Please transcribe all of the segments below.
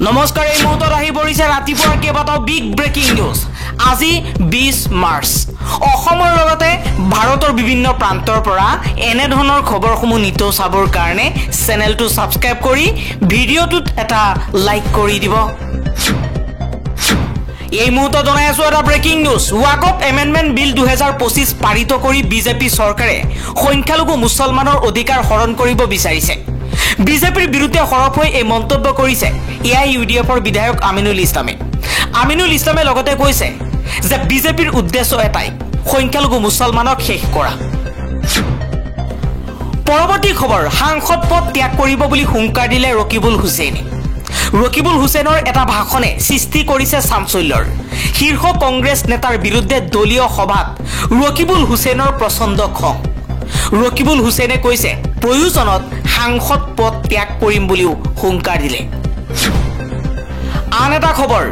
নমস্কাৰ এই মুহূৰ্তত আহি পৰিছে ৰাতিপুৱাৰ কেইবাটাও বিগ ব্ৰেকিং নিউজ। আজি 20 মাৰ্চ। অসমৰ লগতে ভাৰতৰ বিভিন্ন প্ৰান্তৰ পৰা এনে ধৰণৰ খবৰসমূহ নিতৌ চাবৰ কাৰণে চেনেলটো সাবস্ক্ৰাইব কৰি ভিডিঅ'টোত এটা লাইক কৰি দিব। এই মুহূৰ্তত জনাই আছো এটা ব্ৰেকিং নিউজ। ৱাকফ এমেণ্ডমেণ্ট বিল 2025 পাৰিত কৰি বিজেপি চৰকাৰে সংখ্যালঘু মুছলমানৰ অধিকাৰ হৰণ কৰিব বিচাৰিছে। বিজেপিৰ বিৰুদ্ধে সৰব হৈ এই মন্তব্য কৰিছে এআইইউডিএফৰ বিধায়ক আমিনুল ইছলামে। আমিনুল ইছলামে লগতে কৈছে যে বিজেপিৰ উদ্দেশ্য এটাই, সংখ্যালঘু মুছলমানক শেষ কৰা। পৰৱৰ্তী খবৰ, সাংসদ পদ ত্যাগ কৰিব বুলি হুংকাৰ দিলে ৰকিবুল হুছেইনে। ৰকিবুল হুছেইনৰ এটা ভাষণে সৃষ্টি কৰিছে চাঞ্চল্যৰ। শীৰ্ষ কংগ্ৰেছ নেতাৰ বিৰুদ্ধে দলীয় সভাত ৰকিবুল হুছেইনৰ প্ৰচণ্ড খং। ৰকিবুল হুছেইনে কৈছে প্ৰয়োজনত সাংসদ পদ ত্যাগ কৰিম বুলিও হুংকাৰ দিলে। আন এটা খবৰ,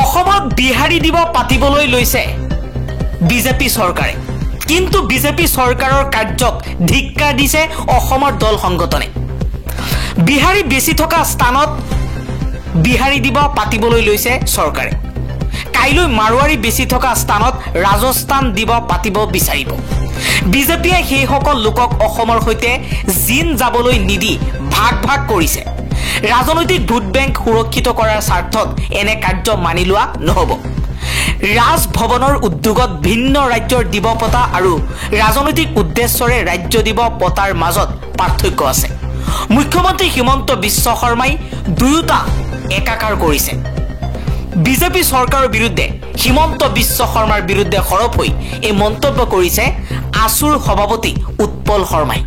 অসমত বিহাৰী দিৱস পাতিবলৈ লৈছে বিজেপি চৰকাৰে, কিন্তু বিজেপি চৰকাৰৰ কাৰ্যক ধিক্কাৰ দিছে অসমৰ দল সংগঠনে। বিহাৰী বেছি থকা স্থানত বিহাৰী দিৱস পাতিবলৈ লৈছে চৰকাৰে। কাইলৈ মাৰোৱাৰী বেছি থকা স্থানত ৰাজস্থান দিৱস পাতিব বিচাৰিব। বিজেপিয়ে সেইসকল লোকক অসমৰ সৈতে জিন যাবলৈ নিদি ভাগ ভাগ কৰিছে। ৰাজনৈতিক ভোট বেংক সুৰক্ষিত কৰাৰ স্বাৰ্থত এনে কাৰ্য মানি লোৱা নহ'ব। ৰাজভৱনৰ উদ্যোগত ভিন্ন ৰাজ্যৰ দিৱস পতা আৰু ৰাজনৈতিক উদ্দেশ্যৰে ৰাজ্য দিৱস পতাৰ মাজত পাৰ্থক্য আছে। মুখ্যমন্ত্ৰী হিমন্ত বিশ্ব শৰ্মাই দুয়োটা একাকাৰ কৰিছে। বিজেপি চৰকাৰৰ বিৰুদ্ধে হিমন্ত বিশ্ব শৰ্মাৰ বিৰুদ্ধে সৰব হৈ এই মন্তব্য কৰিছে আছুৰ সভাপতি উৎপল শৰ্মাই।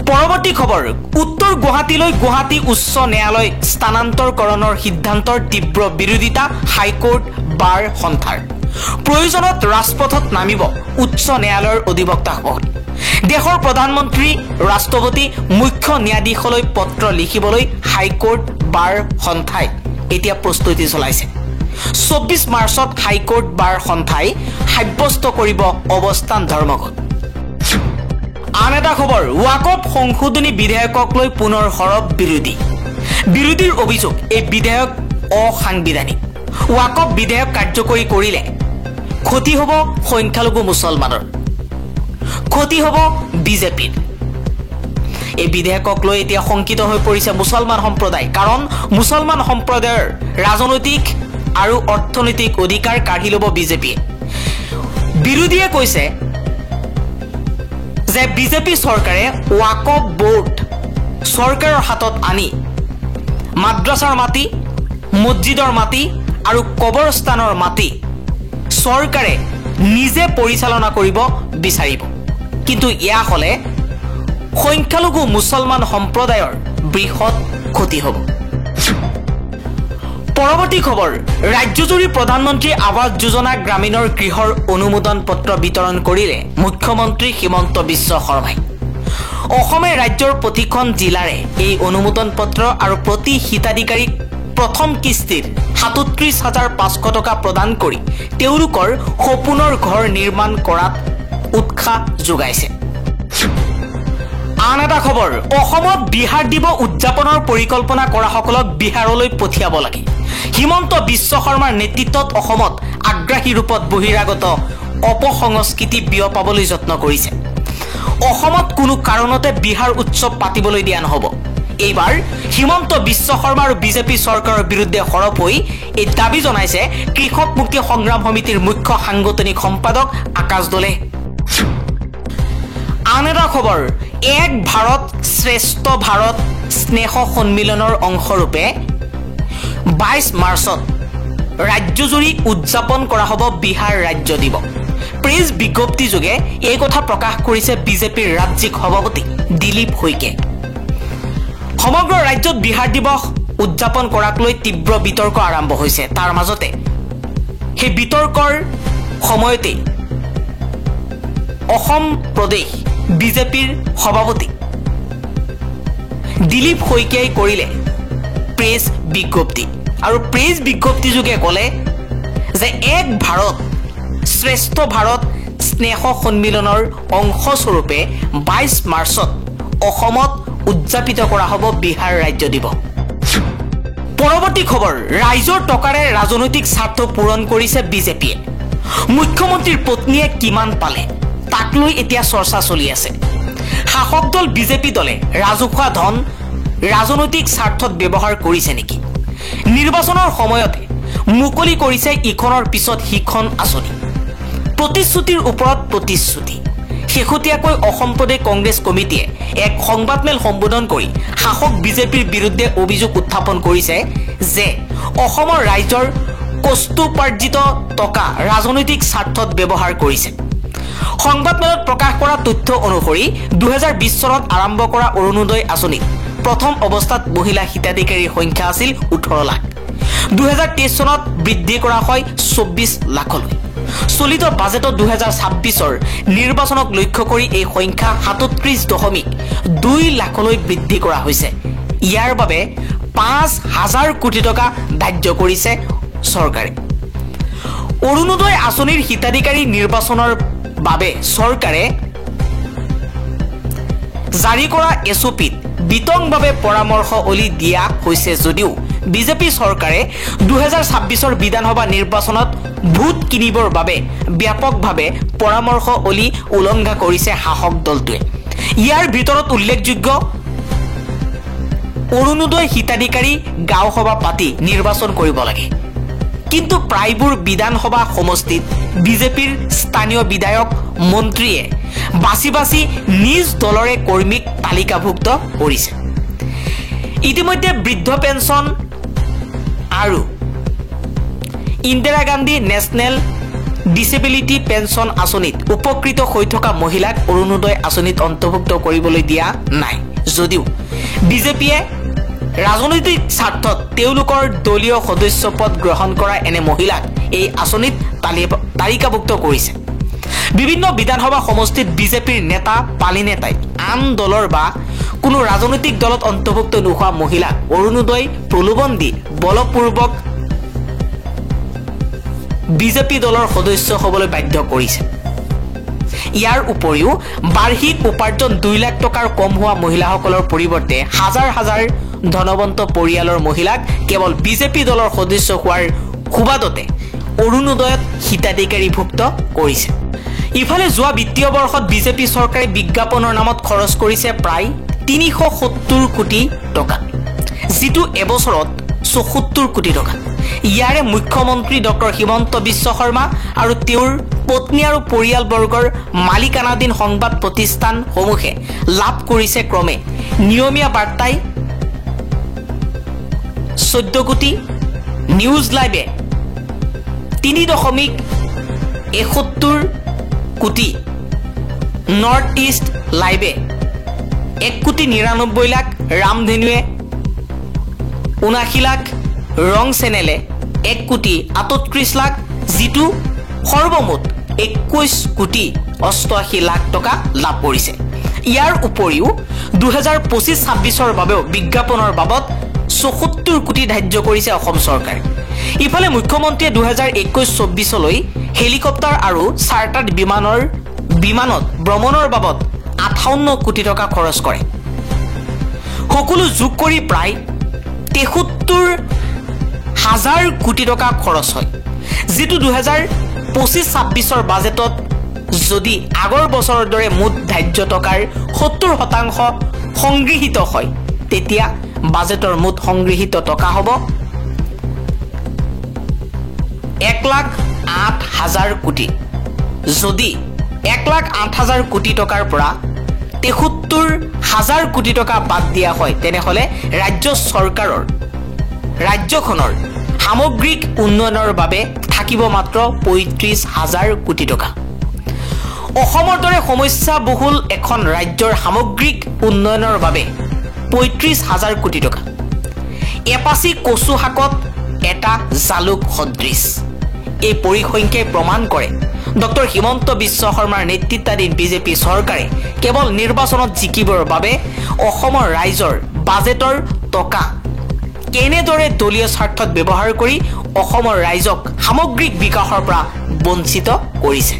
পৰৱৰ্তী খবৰ, উত্তৰ গুৱাহাটীলৈ গুৱাহাটী উচ্চ ন্যায়ালয় স্থানান্তৰকৰণৰ সিদ্ধান্তৰ তীব্ৰ বিৰোধিতা হাইকোৰ্ট বাৰ সন্থাৰ। প্ৰয়োজনত ৰাজপথত নামিব উচ্চ ন্যায়ালয়ৰ অধিবক্তাসকল। দেশৰ প্ৰধানমন্ত্ৰী, ৰাষ্ট্ৰপতি, মুখ্য ন্যায়াধীশলৈ পত্ৰ লিখিবলৈ হাইকোৰ্ট বাৰ সন্থাই এতিয়া প্ৰস্তুতি চলাইছে। 24 মাৰ্চত হাইকোৰ্ট বাৰ সন্থাই সাব্যস্ত কৰিব অৱস্থান ধৰ্মঘট। আন এটা খবৰ, ৱাকফ সংশোধনী বিধেয়কক লৈ পুনৰ সৰব বিৰোধীৰ অভিযোগ এই বিধেয়ক অসাংবিধানিক। ৱাকফ বিধেয়ক কাৰ্যকৰী কৰিলে ক্ষতি হ'ব সংখ্যালঘু মুছলমানৰ, ক্ষতি হ'ব বিজেপিৰ। এই বিধেয়কক লৈ এতিয়া শংকিত হৈ পৰিছে মুছলমান সম্প্ৰদায়, কাৰণ মুছলমান সম্প্ৰদায়ৰ ৰাজনৈতিক আৰু অৰ্থনৈতিক অধিকাৰ কাঢ়ি ল'ব বিজেপিয়ে। বিৰোধীয়ে কৈছে যে বিজেপি চৰকাৰে ৱাকফ বোৰ্ড চৰকাৰৰ হাতত আনি মাদ্ৰাছাৰ মাটি, মছজিদৰ মাটি আৰু কবৰস্থানৰ মাটি চৰকাৰে নিজে পৰিচালনা কৰিব বিচাৰিব। কিন্তু এয়া হ'লে সংখ্যালঘু মুছলমান সম্প্ৰদায়ৰ বৃহৎ ক্ষতি হ'ব। পৰৱৰ্তী খবৰ, ৰাজ্যজুৰি প্ৰধানমন্ত্ৰী আৱাস যোজনা গ্ৰামীণৰ গৃহৰ অনুমোদন পত্ৰ বিতৰণ কৰিলে মুখ্যমন্ত্ৰী হিমন্ত বিশ্ব শৰ্মাই। অসমে ৰাজ্যৰ প্ৰতিখন জিলাৰে এই অনুমোদন পত্ৰ আৰু প্ৰতি হিতাধিকাৰীক প্ৰথম কিস্তিৰ 37,500 টকা প্ৰদান কৰি তেওঁলোকৰ সপোনৰ ঘৰ নিৰ্মাণ কৰাত উৎসাহ যোগাইছে। আন এটা খবৰ, অসমত বিহাৰ দিৱস উদযাপনৰ পৰিকল্পনা কৰাসকলক বিহাৰলৈ পঠিয়াব লাগে। হিমন্ত বিশ্ব শৰ্মাৰ নেতৃত্বত অসমত আগ্ৰাসী ৰূপত বহিৰাগত অপসংস্কৃতি বিয়পাবলৈ যত্ন কৰিছে। অসমত কোনো কাৰণতে বিহাৰ উৎসৱ পাতিবলৈ দিয়া নহ'ব। এইবাৰ হিমন্ত বিশ্ব শৰ্মা আৰু বিজেপি চৰকাৰৰ বিৰুদ্ধে সৰব হৈ এই দাবী জনাইছে কৃষক মুক্তি সংগ্ৰাম সমিতিৰ মুখ্য সাংগঠনিক সম্পাদক আকাশ দলে। আন এটা খবৰ, এক ভাৰত শ্ৰেষ্ঠ ভাৰত স্নেহ সন্মিলনৰ অংশৰূপে 22 মাৰ্চত ৰাজ্যজুৰি উদযাপন কৰা হ'ব বিহাৰ ৰাজ্য দিৱস। প্ৰেছ বিজ্ঞপ্তিযোগে এই কথা প্ৰকাশ কৰিছে বিজেপিৰ ৰাজ্যিক সভাপতি দিলীপ শইকীয়াই। সমগ্ৰ ৰাজ্যত বিহাৰ দিৱস উদযাপন কৰাক লৈ তীব্ৰ বিতৰ্ক আৰম্ভ হৈছে। তাৰ মাজতে সেই বিতৰ্কৰ সময়তে অসম প্ৰদেশ বিজেপিৰ সভাপতি দিলীপ শইকীয়াই কৰিলে প্ৰেছ বিজ্ঞপ্তি, আৰু প্ৰেছ বিজ্ঞপ্তিযোগে ক'লে যে এক ভাৰত শ্ৰেষ্ঠ ভাৰত স্নেহ সন্মিলনৰ অংশস্বৰূপে 22 মাৰ্চত অসমত উদযাপিত কৰা হ'ব বিহাৰ ৰাজ্য দিৱস। কথা। পৰৱৰ্তী খবৰ, ৰাইজৰ টকাৰে ৰাজনৈতিক স্বাৰ্থ পূৰণ কৰিছে বিজেপিয়ে। মুখ্যমন্ত্ৰীৰ পত্নীয়ে কিমান পালে তাক লৈ এতিয়া চৰ্চা চলি আছে। শাসক দল বিজেপি দলে ৰাজহুৱা ধন ৰাজনৈতিক স্বাৰ্থত ব্যৱহাৰ কৰিছে নেকি? নিৰ্বাচনৰ সময়তে মুকলি কৰিছে ইখনৰ পিছত সিখন আঁচনি, প্ৰতিশ্ৰুতিৰ ওপৰত প্ৰতিশ্ৰুতি। শেহতীয়াকৈ অসম প্ৰদেশ কংগ্ৰেছ কমিটিয়ে এক সংবাদমেল সম্বোধন কৰি শাসক বিজেপিৰ বিৰুদ্ধে অভিযোগ উত্থাপন কৰিছে যে অসমৰ ৰাইজৰ কষ্টোপাৰ্জিত টকা ৰাজনৈতিক স্বাৰ্থত ব্যৱহাৰ কৰিছে। সংবাদমেলত প্ৰকাশ কৰা তথ্য অনুসৰি 2020 চনত আৰম্ভ কৰা অৰুণোদয় আঁচনিত প্ৰথম অৱস্থাত মহিলা হিতাধিকাৰীৰ সংখ্যা আছিল 18 লাখ। 2023 চনত বৃদ্ধি কৰা হয় 24 লাখলৈ। চলিত বাজেটত 2026ৰ নিৰ্বাচনক লক্ষ্য কৰি এই সংখ্যা 37.2 লাখলৈ বৃদ্ধি কৰা হৈছে। ইয়াৰ বাবে 5,000 কোটি টকা ধাৰ্য কৰিছে চৰকাৰে। অৰুণোদয় আঁচনিৰ হিতাধিকাৰী নিৰ্বাচনৰ বাবে চৰকাৰে জাৰি কৰা এছঅপিত বিতংভাৱে পৰামৰ্শৱলী দিয়া হৈছে যদিও বিজেপি চৰকাৰে 2026ৰ বিধানসভা নিৰ্বাচনত ভোট কিনিবৰ বাবে ব্যাপকভাৱে পৰামৰ্শৱলী উলংঘা কৰিছে শাসক দলটোৱে। ইয়াৰ ভিতৰত উল্লেখযোগ্য, অৰুণোদয় হিতাধিকাৰী গাঁও সভা পাতি নিৰ্বাচন কৰিব লাগে, কিন্তু প্ৰায়বোৰ বিধানসভা সমষ্টিত বিজেপিৰ স্থানীয় বিধায়ক মন্ত্ৰীয়ে বাছি বাছি নিজ দলৰে কৰ্মীক তালিকাভুক্ত কৰিছে। ইতিমধ্যে বৃদ্ধ পেঞ্চন আৰু Indira Gandhi national disability pension আঁচনিত উপকৃত হৈ থকা মহিলাক অৰুণোদয় আঁচনিত অন্তৰ্ভুক্ত কৰিবলৈ দিয়া নাই যদিও বিজেপিয়ে ৰাজনৈতিক স্বাৰ্থত তেওঁলোকৰ দলীয় সদস্য পদ গ্ৰহণ কৰা এনে মহিলাক এই আঁচনিত তালিকাভুক্ত কৰিছে। বিভিন্ন বিধানসভা সমষ্টিত বিজেপিৰ নেতা পালি নেতাই আন দলৰ বা কোনো ৰাজনৈতিক দলত অন্তৰ্ভুক্ত নোহোৱা মহিলাক অৰুণোদয় প্ৰলোভন দি বলপূৰ্বক বিজেপি দলৰ সদস্য হ'বলৈ বাধ্য কৰিছে। ইয়াৰ উপৰিও বাৰ্ষিক উপাৰ্জন 2 লাখ টকাৰ কম হোৱা মহিলাসকলৰ পৰিৱৰ্তে হাজাৰ হাজাৰ ধনৱন্ত পৰিয়ালৰ মহিলাক কেৱল বিজেপি দলৰ সদস্য হোৱাৰ সুবাদতে অৰুণোদয়ত হিতাধিকাৰীভুক্ত কৰিছে। ইফালে যোৱা বিত্তীয় বৰ্ষত বিজেপি চৰকাৰে বিজ্ঞাপনৰ নামত খৰচ কৰিছে প্ৰায় 370 কোটি টকা, যিটো এবছৰত 74 কোটি টকা। ইয়াৰে মুখ্যমন্ত্ৰী ডক্টৰ হিমন্ত বিশ্ব শৰ্মা আৰু তেওঁৰ পত্নী আৰু পৰিয়ালবৰ্গৰ মালিকানাধীন সংবাদ প্ৰতিষ্ঠানসমূহে লাভ কৰিছে ক্ৰমে নিয়মীয়া বাৰ্তাই 14 কোটি, নিউজ লাইভে 3.71 কোটি, নৰ্থ ইষ্ট লাইভে 1,99 লাখ, ৰামধেনুৱে 79 লাখ, ৰং চেনেলে 1,38 লাখ, যিটো সৰ্বমুঠ 21,88 লাখ টকা লাভ কৰিছে। ইয়াৰ উপৰিও 2025-26ৰ বাবেও বিজ্ঞাপনৰ বাবদ 74 কোটি ধাৰ্য কৰিছে অসম চৰকাৰে। ইফালে মুখ্যমন্ত্ৰীয়ে 2021-24লৈ হেলিকপ্টাৰ আৰু চাৰ্টাৰ বিমানত ভ্ৰমণৰ বাবদ 58 কোটি টকা খৰচ কৰে। সকলো যোগ কৰি প্ৰায় 73,000 কোটি টকা খৰচ হয়, যিটো 2025-26ৰ বাজেটত যদি আগৰ বছৰৰ দৰে মুঠ ধাৰ্য টকাৰ 70% সংগৃহীত হয়, তেতিয়া বাজেটৰ মুঠ সংগৃহীত টকা হ'ব 1,08,000 কোটি। যদি 1,08,000 কোটি টকাৰ পৰা 73,000 কোটি টকা বাদ দিয়া হয়, তেনেহ'লে ৰাজ্যখনৰ সামগ্ৰিক উন্নয়নৰ বাবে থাকিব মাত্ৰ 35,000 কোটি টকা। অসমৰ দৰে সমস্যাবহুল এখন ৰাজ্যৰ সামগ্ৰিক উন্নয়নৰ বাবে 35,000 কোটি টকা এপাচি কচু শাকত এটা জালুক সদৃশ। এই পৰিসংখ্যাই প্ৰমাণ কৰে ডক্টৰ হিমন্ত বিশ্ব শৰ্মাৰ নেতৃত্বাধীন বিজেপি চৰকাৰে কেৱল নিৰ্বাচনত জিকিবৰ বাবে অসমৰ ৰাইজৰ বাজেটৰ টকা কেনেদৰে দলীয় স্বাৰ্থত ব্যৱহাৰ কৰি অসমৰ ৰাইজক সামগ্ৰিক বিকাশৰ পৰা বঞ্চিত কৰিছে।